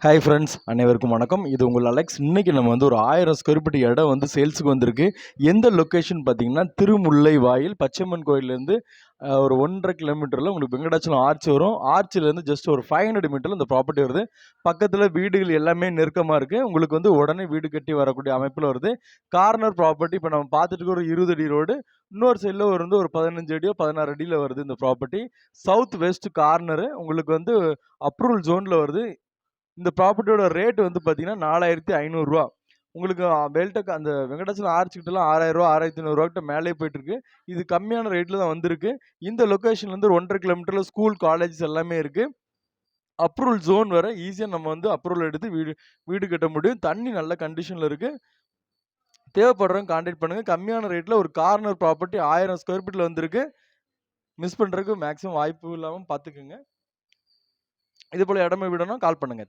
Hi friends, அனைவருக்கும் வணக்கம். இது உங்கள் அலெக்ஸ். இன்னைக்கு நம்ம வந்து ஒரு 1000 ஸ்கொயர் ஃபீட் இடம் வந்து சேல்ஸுக்கு வந்திருக்கு. எந்த லொக்கேஷன் பார்த்தீங்கன்னா, திருமுல்லை வாயில் பச்சையம்மன் கோயிலேருந்து ஒரு 1.5 கிலோமீட்டரில் உங்களுக்கு வெங்கடாச்சலம் ஆர்ச் வரும். ஆர்ச்சிலேருந்து ஜஸ்ட் ஒரு 500 மீட்டரில் இந்த ப்ராப்பர்ட்டி வருது. பக்கத்தில் வீடுகள் எல்லாமே நெருக்கமாக இருக்குது. உங்களுக்கு வந்து உடனே வீடு கட்டி வரக்கூடிய அமைப்பில் வருது. கார்னர் ப்ராப்பர்ட்டி இப்போ நம்ம பார்த்துட்டு இருக்க ஒரு 20 அடி ரோடு, இன்னொரு சைடில் வந்து ஒரு 15 அடியோ 16 அடியில் வருது இந்த ப்ராப்பர்ட்டி. சவுத் வெஸ்ட் கார்னரு உங்களுக்கு வந்து அப்ரூவல் ஜோனில் வருது. இந்த ப்ராப்பர்ட்டியோட ரேட் வந்து பார்த்தீங்கன்னா 4500 ரூபா. உங்களுக்கு பெல்டெக் அந்த வெங்கடாச்சலம் ஆர்ச் கிட்டலாம் 6000 ரூபா 6500 கிட்ட மேலே போயிட்டு இருக்கு. இது கம்மியான ரேட்ல தான் வந்திருக்கு. இந்த லொகேஷன்ல இருந்து 1.5 கிலோமீட்டர்ல ஸ்கூல் காலேஜஸ் எல்லாமே இருக்கு. அப்ரூவல் ஜோன் வர ஈஸியா நம்ம வந்து அப்ரூவல் எடுத்து வீடு கட்ட முடியும். தண்ணி நல்ல கண்டிஷன்ல இருக்கு. தேவைப்படுறவங்க கான்டாக்ட் பண்ணுங்க. கம்மியான ரேட்ல ஒரு கார்னர் ப்ராப்பர்ட்டி 1000 ஸ்கொயர் ஃபீட்ல வந்திருக்கு. மிஸ் பண்றதுக்கு மேக்ஸிமம் வாய்ப்பு இல்லாம பார்த்துக்குங்க. இது போல இடமே விடணும் கால் பண்ணுங்க.